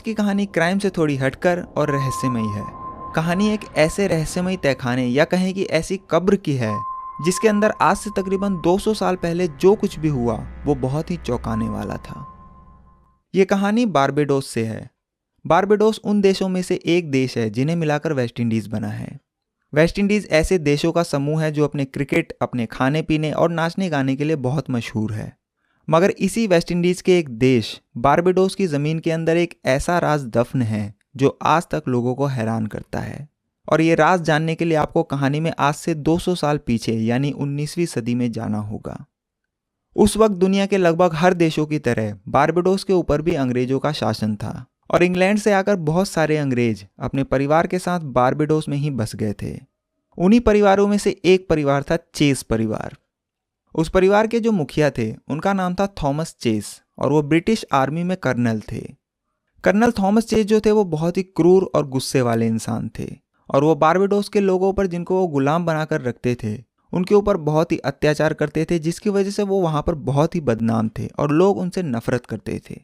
की कहानी क्राइम से थोड़ी हटकर और रहस्यमयी है। कहानी एक ऐसे रहस्यमयी तहखाने या कहें कि ऐसी कब्र की है जिसके अंदर आज से तकरीबन 200 साल पहले जो कुछ भी हुआ वो बहुत ही चौंकाने वाला था। ये कहानी बारबेडोस से है। बारबेडोस उन देशों में से एक देश है जिन्हें मिलाकर वेस्ट इंडीज बना है। वेस्ट इंडीज ऐसे देशों का समूह है जो अपने क्रिकेट, अपने खाने पीने और नाचने गाने के लिए बहुत मशहूर है। मगर इसी वेस्ट इंडीज के एक देश बारबेडोस की ज़मीन के अंदर एक ऐसा राज दफन है जो आज तक लोगों को हैरान करता है। और ये राज जानने के लिए आपको कहानी में आज से 200 साल पीछे यानी 19वीं सदी में जाना होगा। उस वक्त दुनिया के लगभग हर देशों की तरह बारबेडोस के ऊपर भी अंग्रेजों का शासन था और इंग्लैंड से आकर बहुत सारे अंग्रेज अपने परिवार के साथ बारबेडोस में ही बस गए थे। उन्हीं परिवारों में से एक परिवार था चेस परिवार। उस परिवार के जो मुखिया थे उनका नाम था थॉमस चेस और वो ब्रिटिश आर्मी में कर्नल थे। कर्नल थॉमस चेस जो थे वो बहुत ही क्रूर और गुस्से वाले इंसान थे और वो बारबेडोस के लोगों पर जिनको वो गुलाम बनाकर रखते थे उनके ऊपर बहुत ही अत्याचार करते थे, जिसकी वजह से वो वहाँ पर बहुत ही बदनाम थे और लोग उनसे नफरत करते थे।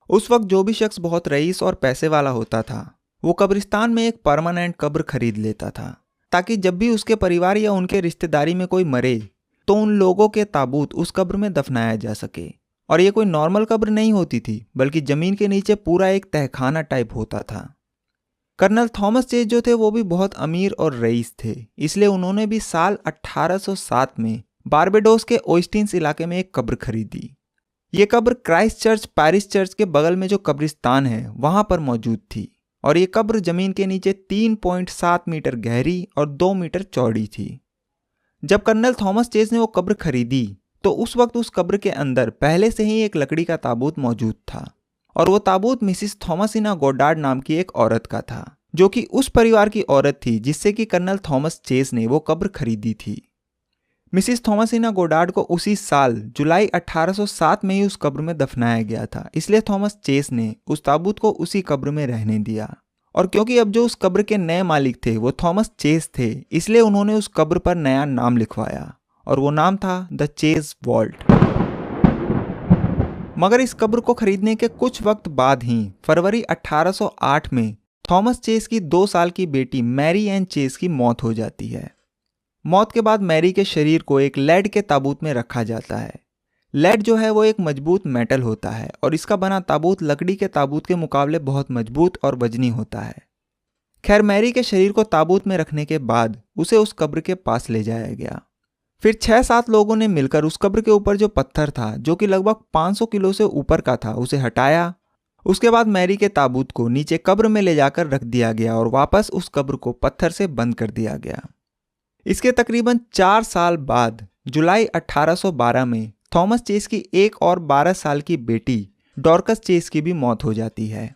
उस वक्त जो भी शख्स बहुत रईस और पैसे वाला होता था वो कब्रिस्तान में एक परमानेंट कब्र खरीद लेता था ताकि जब भी उसके परिवार या उनके रिश्तेदारी में कोई मरे तो उन लोगों के ताबूत उस कब्र में दफनाया जा सके। और ये कोई नॉर्मल कब्र नहीं होती थी बल्कि जमीन के नीचे पूरा एक तहखाना टाइप होता था। कर्नल थॉमस चेस जो थे वो भी बहुत अमीर और रईस थे, इसलिए उन्होंने भी साल 1807 में बारबेडोस के ओस्टिन्स इलाके में एक कब्र खरीदी। ये कब्र क्राइस्ट चर्च पैरिश चर्च के बगल में जो कब्रिस्तान है वहां पर मौजूद थी और ये कब्र जमीन के नीचे 3.7 मीटर गहरी और 2 मीटर चौड़ी थी। जब कर्नल थॉमस चेस ने वो कब्र खरीदी तो उस वक्त उस कब्र के अंदर पहले से ही एक लकड़ी का ताबूत मौजूद था और वो ताबूत मिसिस थॉमसिना गोडार्ड नाम की एक औरत का था जो कि उस परिवार की औरत थी जिससे कि कर्नल थॉमस चेस ने वो कब्र खरीदी थी। मिसिस थॉमसिना गोडार्ड को उसी साल जुलाई 1807 में ही उस कब्र में दफनाया गया था, इसलिए थॉमस चेस ने उस ताबूत को उसी कब्र में रहने दिया। और क्योंकि अब जो उस कब्र के नए मालिक थे वो थॉमस चेस थे, इसलिए उन्होंने उस कब्र पर नया नाम लिखवाया और वो नाम था द चेस वॉल्ट। मगर इस कब्र को खरीदने के कुछ वक्त बाद ही फरवरी 1808 में थॉमस चेस की 2 साल की बेटी मैरी एन चेस की मौत हो जाती है। मौत के बाद मैरी के शरीर को एक लेड के ताबूत में रखा जाता है। लेड जो है वो एक मजबूत मेटल होता है और इसका बना ताबूत लकड़ी के ताबूत के मुकाबले बहुत मजबूत और वजनी होता है। खैर, मैरी के शरीर को ताबूत में रखने के बाद उसे उस कब्र के पास ले जाया गया। फिर 6-7 लोगों ने मिलकर उस कब्र के ऊपर जो पत्थर था जो कि लगभग 500 किलो से ऊपर का था उसे हटाया। उसके बाद मैरी के ताबूत को नीचे कब्र में ले जाकर रख दिया गया और वापस उस कब्र को पत्थर से बंद कर दिया गया। इसके तकरीबन 4 साल बाद जुलाई 1812 में थॉमस चेस की एक और 12 साल की बेटी डॉर्कस चेस की भी मौत हो जाती है।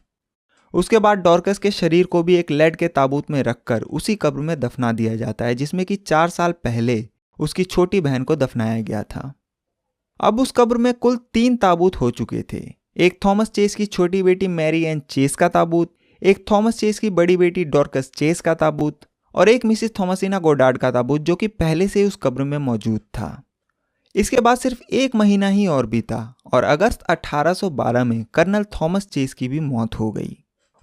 उसके बाद डॉर्कस के शरीर को भी एक लेड के ताबूत में रखकर उसी कब्र में दफना दिया जाता है जिसमें कि 4 साल पहले उसकी छोटी बहन को दफनाया गया था। अब उस कब्र में कुल 3 ताबूत हो चुके थे। एक थॉमस चेस की छोटी बेटी मैरी एन चेस का ताबूत, एक थॉमस चेस की बड़ी बेटी डॉर्कस चेस का ताबूत और एक मिसिस थॉमसिना गोडार्ड का ताबूत जो कि पहले से उस कब्र में मौजूद था। इसके बाद सिर्फ 1 महीना ही और बीता और अगस्त 1812 में कर्नल थॉमस चेस की भी मौत हो गई।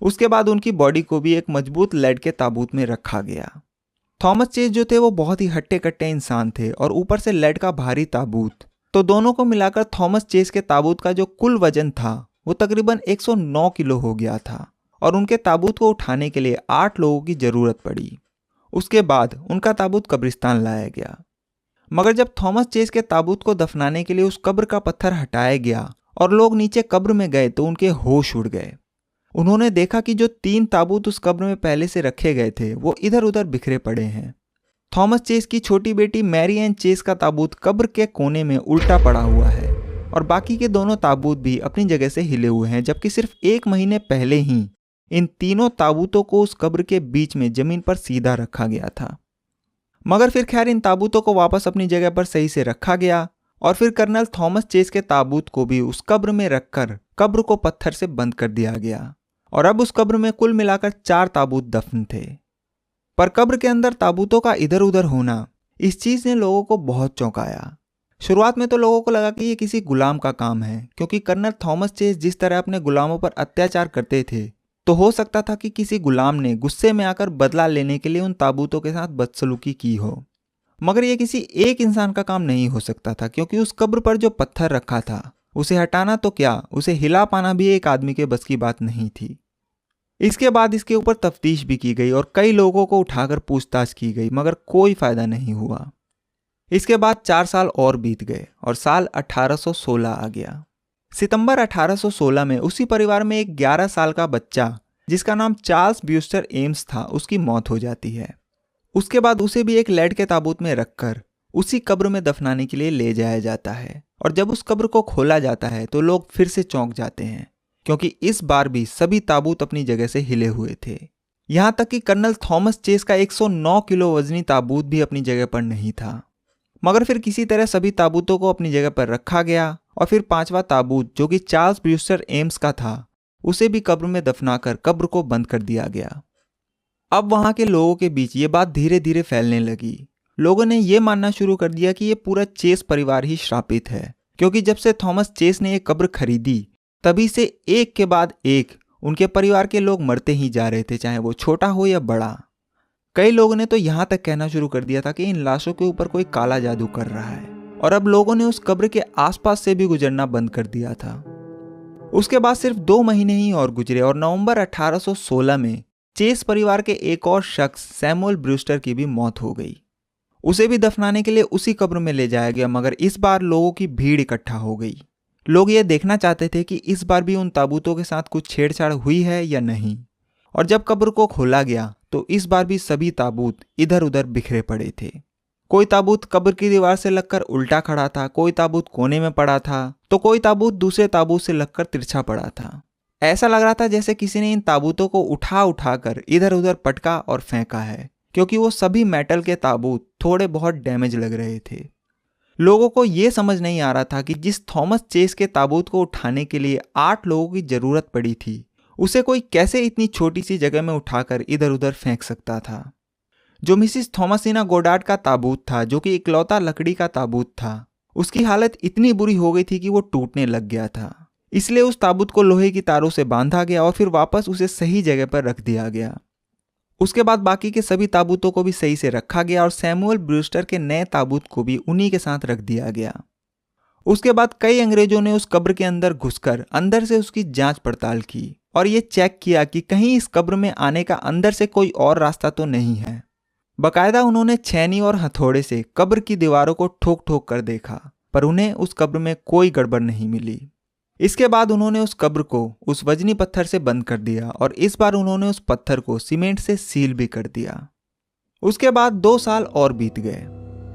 उसके बाद उनकी बॉडी को भी एक मजबूत लेड के ताबूत में रखा गया। थॉमस चेस जो थे वो बहुत ही हट्टे कट्टे इंसान थे और ऊपर से लेड का भारी ताबूत, तो दोनों को मिलाकर थॉमस चेस के ताबूत का जो कुल वजन था वो तकरीबन 109 किलो हो गया था और उनके ताबूत को उठाने के लिए 8 लोगों की जरूरत पड़ी। उसके बाद उनका ताबूत कब्रिस्तान लाया गया। मगर जब थॉमस चेस के ताबूत को दफनाने के लिए उस कब्र का पत्थर हटाया गया और लोग नीचे कब्र में गए तो उनके होश उड़ गए। उन्होंने देखा कि जो 3 ताबूत उस कब्र में पहले से रखे गए थे वो इधर उधर बिखरे पड़े हैं। थॉमस चेस की छोटी बेटी मैरी एन चेस का ताबूत कब्र के कोने में उल्टा पड़ा हुआ है और बाकी के दोनों ताबूत भी अपनी जगह से हिले हुए हैं, जबकि सिर्फ 1 महीने पहले ही इन तीनों ताबूतों को उस कब्र के बीच में जमीन पर सीधा रखा गया था। मगर फिर खैर इन ताबूतों को वापस अपनी जगह पर सही से रखा गया और फिर कर्नल थॉमस चेस के ताबूत को भी उस कब्र में रखकर कब्र को पत्थर से बंद कर दिया गया और अब उस कब्र में कुल मिलाकर 4 ताबूत दफन थे। पर कब्र के अंदर ताबूतों का इधर उधर होना, इस चीज ने लोगों को बहुत चौंकाया। शुरुआत में तो लोगों को लगा कि ये किसी गुलाम का काम है, क्योंकि कर्नल थॉमस चेस जिस तरह अपने गुलामों पर अत्याचार करते थे, तो हो सकता था कि किसी गुलाम ने गुस्से में आकर बदला लेने के लिए उन ताबूतों के साथ बदसलूकी की हो। मगर ये किसी एक इंसान का काम नहीं हो सकता था, क्योंकि उस कब्र पर जो पत्थर रखा था उसे हटाना तो क्या, उसे हिला पाना भी एक आदमी के बस की बात नहीं थी। इसके बाद इसके ऊपर तफ्तीश भी की गई और कई लोगों को उठाकर पूछताछ की गई, मगर कोई फायदा नहीं हुआ। इसके बाद 4 साल और बीत गए और साल 1816 आ गया। सितंबर 1816 में उसी परिवार में एक 11 साल का बच्चा जिसका नाम चार्ल्स ब्यूस्टर एम्स था, उसकी मौत हो जाती है। उसके बाद उसे भी एक लेड के ताबूत में रखकर उसी कब्र में दफनाने के लिए ले जाया जाता है। और जब उस कब्र को खोला जाता है तो लोग फिर से चौंक जाते हैं, क्योंकि इस बार भी सभी ताबूत अपनी जगह से हिले हुए थे। यहां तक कि कर्नल थॉमस चेस का 109 किलो वजनी ताबूत भी अपनी जगह पर नहीं था। मगर फिर किसी तरह सभी ताबूतों को अपनी जगह पर रखा गया और फिर 5वां ताबूत, जो कि चार्ल्स ब्यूस्टर एम्स का था, उसे भी कब्र में दफनाकर कब्र को बंद कर दिया गया। अब वहां के लोगों के बीच ये बात धीरे धीरे फैलने लगी। लोगों ने यह मानना शुरू कर दिया कि ये पूरा चेस परिवार ही श्रापित है, क्योंकि जब से थॉमस चेस ने ये कब्र खरीदी तभी से एक के बाद एक उनके परिवार के लोग मरते ही जा रहे थे, चाहे वो छोटा हो या बड़ा। कई लोगों ने तो यहां तक कहना शुरू कर दिया था कि इन लाशों के ऊपर कोई काला जादू कर रहा है, और अब लोगों ने उस कब्र के आसपास से भी गुजरना बंद कर दिया था। उसके बाद सिर्फ 2 महीने ही और गुजरे और नवंबर 1816 में चेस परिवार के एक और शख्स सैमुअल ब्रूस्टर की भी मौत हो गई। उसे भी दफनाने के लिए उसी कब्र में ले जाया गया, मगर इस बार लोगों की भीड़ इकट्ठा हो गई। लोग ये देखना चाहते थे कि इस बार भी उन ताबूतों के साथ कुछ छेड़छाड़ हुई है या नहीं। और जब कब्र को खोला गया तो इस बार भी सभी ताबूत इधर उधर बिखरे पड़े थे। कोई ताबूत कब्र की दीवार से लगकर उल्टा खड़ा था, कोई ताबूत कोने में पड़ा था, तो कोई ताबूत दूसरे ताबूत से लगकर तिरछा पड़ा था। ऐसा लग रहा था जैसे किसी ने इन ताबूतों को उठा उठाकर इधर उधर पटका और फेंका है, क्योंकि वो सभी मेटल के ताबूत थोड़े बहुत डैमेज लग रहे थे। लोगों को ये समझ नहीं आ रहा था कि जिस थॉमस चेस के ताबूत को उठाने के लिए 8 लोगों की जरूरत पड़ी थी, उसे कोई कैसे इतनी छोटी सी जगह में उठाकर इधर उधर फेंक सकता था। जो मिसिस थॉमसिना गोडार्ड का ताबूत था, जो कि इकलौता लकड़ी का ताबूत था, उसकी हालत इतनी बुरी हो गई थी कि वो टूटने लग गया था। इसलिए उस ताबूत को लोहे की तारों से बांधा गया और फिर वापस उसे सही जगह पर रख दिया गया। उसके बाद बाकी के सभी ताबूतों को भी सही से रखा गया और सैमुअल ब्रूस्टर के नए ताबूत को भी उन्हीं के साथ रख दिया गया। उसके बाद कई अंग्रेजों ने उस कब्र के अंदर घुसकर अंदर से उसकी जांच पड़ताल की और ये चेक किया कि कहीं इस कब्र में आने का अंदर से कोई और रास्ता तो नहीं है। बकायदा उन्होंने छेनी और हथौड़े से कब्र की दीवारों को ठोक ठोक कर देखा, पर उन्हें उस कब्र में कोई गड़बड़ नहीं मिली। इसके बाद उन्होंने उस कब्र को उस वजनी पत्थर से बंद कर दिया और इस बार उन्होंने उस पत्थर को सीमेंट से सील भी कर दिया। उसके बाद 2 साल और बीत गए।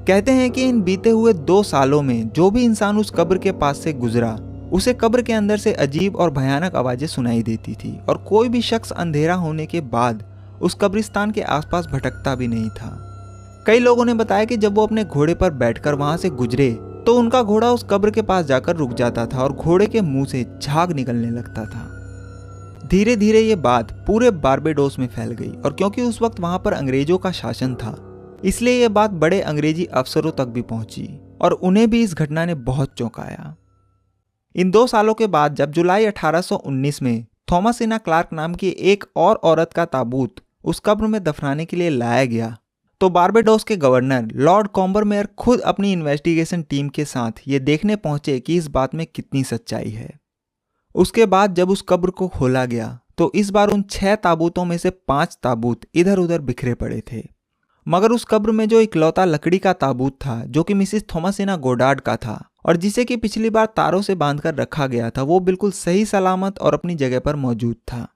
कहते हैं कि इन बीते हुए 2 सालों में जो भी इंसान उस कब्र के पास से गुजरा, उसे कब्र के अंदर से अजीब और भयानक आवाजें सुनाई देती थी और कोई भी शख्स अंधेरा होने के बाद उस कब्रिस्तान के आसपास भटकता भी नहीं था। कई लोगों ने बताया कि जब वो अपने घोड़े पर बैठकर वहां से गुजरे तो उनका घोड़ा उस कब्र के पास जाकर रुक जाता था और घोड़े के मुंह से झाग निकलने लगता था। धीरे धीरे ये बात पूरे बारबेडोस में फैल गई और क्योंकि उस वक्त वहां पर अंग्रेजों का शासन था, इसलिए ये बात बड़े अंग्रेजी अफसरों तक भी पहुंची और उन्हें भी इस घटना ने बहुत चौंकाया। इन 2 सालों के बाद जब जुलाई 1819 में थॉमसिना क्लार्क नाम की एक और औरत का ताबूत उस कब्र में दफनाने के लिए लाया गया, तो बारबेडोस के गवर्नर लॉर्ड कॉम्बरमेयर खुद अपनी इन्वेस्टिगेशन टीम के साथ ये देखने पहुंचे कि इस बात में कितनी सच्चाई है। उसके बाद जब उस कब्र को खोला गया तो इस बार उन 6 ताबूतों में से 5 ताबूत इधर उधर बिखरे पड़े थे, मगर उस कब्र में जो इकलौता लकड़ी का ताबूत था, जो कि मिसिस थॉमसिना गोडार्ड का था और जिसे कि पिछली बार तारों से बांधकर रखा गया था, वो बिल्कुल सही सलामत और अपनी जगह पर मौजूद था।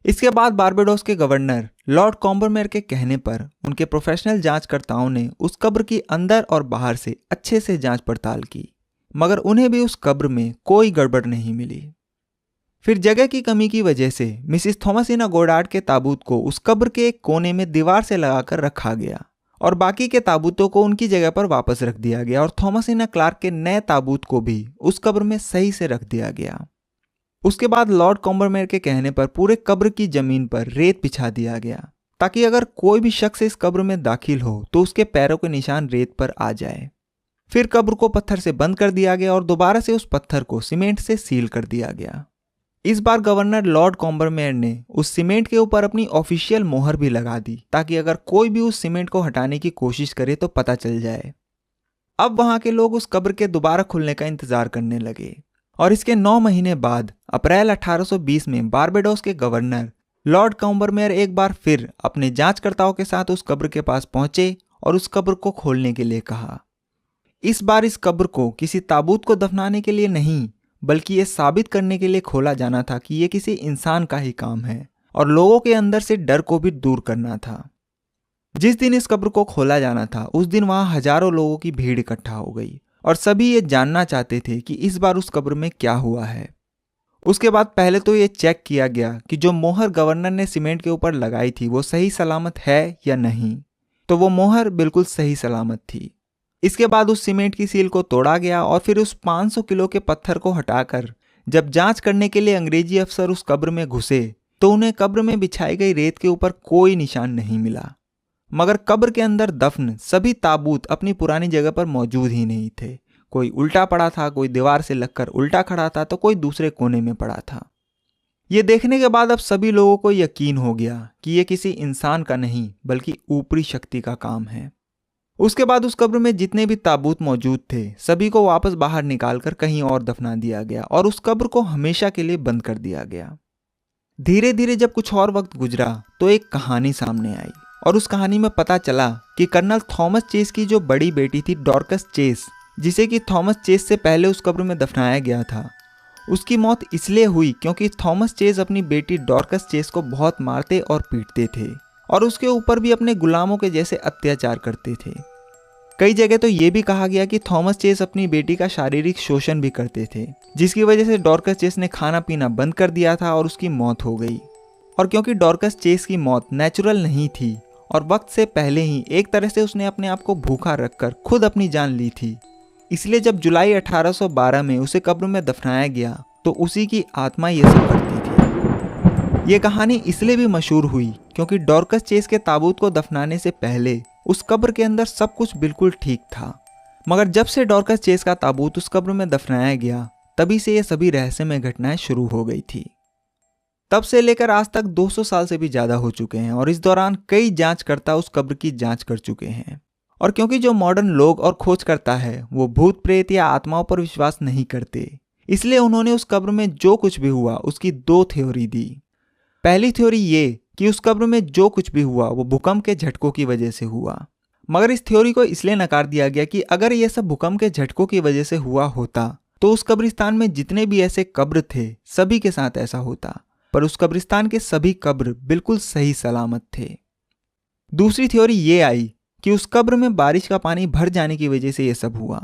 इसके बाद बारबेडोस के गवर्नर लॉर्ड कॉम्बरमेयर के कहने पर उनके प्रोफेशनल जांचकर्ताओं ने उस कब्र की अंदर और बाहर से अच्छे से जांच पड़ताल की, मगर उन्हें भी उस कब्र में कोई गड़बड़ नहीं मिली। फिर जगह की कमी की वजह से मिसिस थॉमसिना गोडार्ड के ताबूत को उस कब्र के एक कोने में दीवार से लगाकर रखा गया और बाकी के ताबूतों को उनकी जगह पर वापस रख दिया गया और थॉमसिना क्लार्क के नए ताबूत को भी उस कब्र में सही से रख दिया गया। उसके बाद लॉर्ड कॉम्बरमेयर के कहने पर पूरे कब्र की जमीन पर रेत बिछा दिया गया ताकि अगर कोई भी शख्स इस कब्र में दाखिल हो तो उसके पैरों के निशान रेत पर आ जाए। फिर कब्र को पत्थर से बंद कर दिया गया और दोबारा से उस पत्थर को सीमेंट से सील कर दिया गया। इस बार गवर्नर लॉर्ड कॉम्बरमेयर ने उस सीमेंट के ऊपर अपनी ऑफिशियल मोहर भी लगा दी, ताकि अगर कोई भी उस सीमेंट को हटाने की कोशिश करे तो पता चल जाए। अब वहां के लोग उस कब्र के दोबारा खुलने का इंतजार करने लगे और इसके 9 महीने बाद अप्रैल 1820 में बारबेडोस के गवर्नर लॉर्ड कॉम्बरमेयर एक बार फिर अपने जांचकर्ताओं के साथ उस कब्र के पास पहुंचे और उस कब्र को खोलने के लिए कहा। इस बार इस कब्र को किसी ताबूत को दफनाने के लिए नहीं, बल्कि ये साबित करने के लिए खोला जाना था कि ये किसी इंसान का ही काम है और लोगों के अंदर से डर को भी दूर करना था। जिस दिन इस कब्र को खोला जाना था उस दिन वहां हजारों लोगों की भीड़ इकट्ठा हो गई और सभी ये जानना चाहते थे कि इस बार उस कब्र में क्या हुआ है। उसके बाद पहले तो ये चेक किया गया कि जो मोहर गवर्नर ने सीमेंट के ऊपर लगाई थी वो सही सलामत है या नहीं। तो वो मोहर बिल्कुल सही सलामत थी। इसके बाद उस सीमेंट की सील को तोड़ा गया और फिर उस 500 किलो के पत्थर को हटाकर जब जांच करने के लिए अंग्रेजी अफसर उस कब्र में घुसे तो उन्हें कब्र में बिछाई गई रेत के ऊपर कोई निशान नहीं मिला, मगर कब्र के अंदर दफन सभी ताबूत अपनी पुरानी जगह पर मौजूद ही नहीं थे। कोई उल्टा पड़ा था, कोई दीवार से लगकर उल्टा खड़ा था, तो कोई दूसरे कोने में पड़ा था। ये देखने के बाद अब सभी लोगों को यकीन हो गया कि ये किसी इंसान का नहीं बल्कि ऊपरी शक्ति का काम है। उसके बाद उस कब्र में जितने भी ताबूत मौजूद थे सभी को वापस बाहर निकालकर कहीं और दफना दिया गया और उस कब्र को हमेशा के लिए बंद कर दिया गया। धीरे धीरे जब कुछ और वक्त गुजरा तो एक कहानी सामने आई और उस कहानी में पता चला कि कर्नल थॉमस चेस की जो बड़ी बेटी थी डॉर्कस चेस, जिसे कि थॉमस चेस से पहले उस कब्र में दफनाया गया था, उसकी मौत इसलिए हुई क्योंकि थॉमस चेस अपनी बेटी डॉर्कस चेस को बहुत मारते और पीटते थे और उसके ऊपर भी अपने गुलामों के जैसे अत्याचार करते थे। कई जगह तो ये भी कहा गया कि थॉमस चेस अपनी बेटी का शारीरिक शोषण भी करते थे, जिसकी वजह से डॉर्कस चेस ने खाना पीना बंद कर दिया था और उसकी मौत हो गई। और क्योंकि डॉर्कस चेस की मौत नेचुरल नहीं थी और वक्त से पहले ही एक तरह से उसने अपने आप को भूखा रखकर खुद अपनी जान ली थी, इसलिए जब जुलाई 1812 में उसे कब्र में दफनाया गया तो उसी की आत्मा ये सब करती थी। ये कहानी इसलिए भी मशहूर हुई क्योंकि डॉर्कस चेस के ताबूत को दफनाने से पहले उस कब्र के अंदर सब कुछ बिल्कुल ठीक था, मगर जब से डॉर्कस चेस का ताबूत उस कब्र में दफनाया गया तभी से ये सभी रहस्यमय घटनाएं शुरू हो गई थी। तब से लेकर आज तक 200 साल से भी ज्यादा हो चुके हैं और इस दौरान कई जांचकर्ता उस कब्र की जांच कर चुके हैं। और क्योंकि जो मॉडर्न लोग और खोज करता है वो भूत प्रेत या आत्माओं पर विश्वास नहीं करते, इसलिए उन्होंने उस कब्र में जो कुछ भी हुआ उसकी 2 थ्योरी दी। पहली थ्योरी ये कि उस कब्र में जो कुछ भी हुआ वो भूकंप के झटकों की वजह से हुआ, मगर इस थ्योरी को इसलिए नकार दिया गया कि अगर यह सब भूकंप के झटकों की वजह से हुआ होता तो उस कब्रिस्तान में जितने भी ऐसे कब्र थे सभी के साथ ऐसा होता, पर उस कब्रिस्तान के सभी कब्र बिल्कुल सही सलामत थे। दूसरी थ्योरी ये आई कि उस कब्र में बारिश का पानी भर जाने की वजह से यह सब हुआ।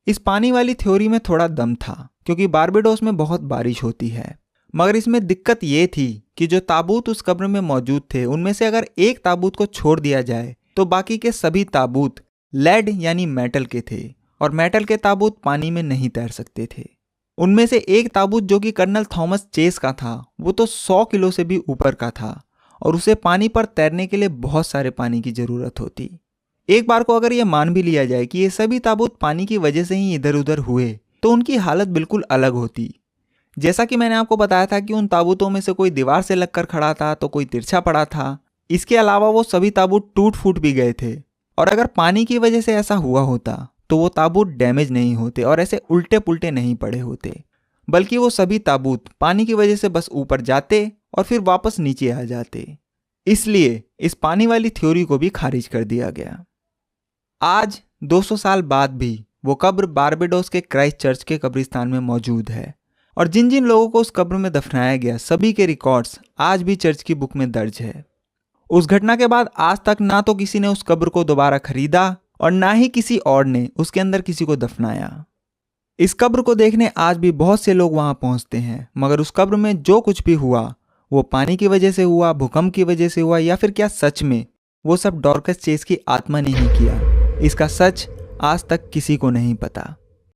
इस पानी वाली थ्योरी में थोड़ा दम था क्योंकि बारबेडोस में बहुत बारिश होती है, मगर इसमें दिक्कत ये थी कि जो ताबूत उस कब्र में मौजूद थे उनमें से अगर एक ताबूत को छोड़ दिया जाए तो बाकी के सभी ताबूत लेड यानी मेटल के थे और मेटल के ताबूत पानी में नहीं तैर सकते थे। उनमें से एक ताबूत जो कि कर्नल थॉमस चेस का था वो तो 100 किलो से भी ऊपर का था और उसे पानी पर तैरने के लिए बहुत सारे पानी की जरूरत होती। एक बार को अगर ये मान भी लिया जाए कि ये सभी ताबूत पानी की वजह से ही इधर उधर हुए तो उनकी हालत बिल्कुल अलग होती। जैसा कि मैंने आपको बताया था कि उन ताबूतों में से कोई दीवार से लगकर खड़ा था तो कोई तिरछा पड़ा था। इसके अलावा वो सभी ताबूत टूट फूट भी गए थे और अगर पानी की वजह से ऐसा हुआ होता तो वो ताबूत डैमेज नहीं होते और ऐसे उल्टे पुल्टे नहीं पड़े होते, बल्कि वो सभी ताबूत पानी की वजह से बस ऊपर जाते और फिर वापस नीचे आ जाते। इसलिए इस पानी वाली थ्योरी को भी खारिज कर दिया गया। आज 200 साल बाद भी वो कब्र बारबेडोस के क्राइस्ट चर्च के कब्रिस्तान में मौजूद है और जिन जिन लोगों को उस कब्र में दफनाया गया सभी के रिकॉर्ड्स आज भी चर्च की बुक में दर्ज है। उस घटना के बाद आज तक ना तो किसी ने उस कब्र को दोबारा खरीदा और ना ही किसी और ने उसके अंदर किसी को दफनाया। इस कब्र को देखने आज भी बहुत से लोग वहां पहुंचते हैं, मगर उस कब्र में जो कुछ भी हुआ वो पानी की वजह से हुआ, भूकंप की वजह से हुआ या फिर क्या सच में वो सब डॉर्कस चेस की आत्मा ने ही किया, इसका सच आज तक किसी को नहीं पता।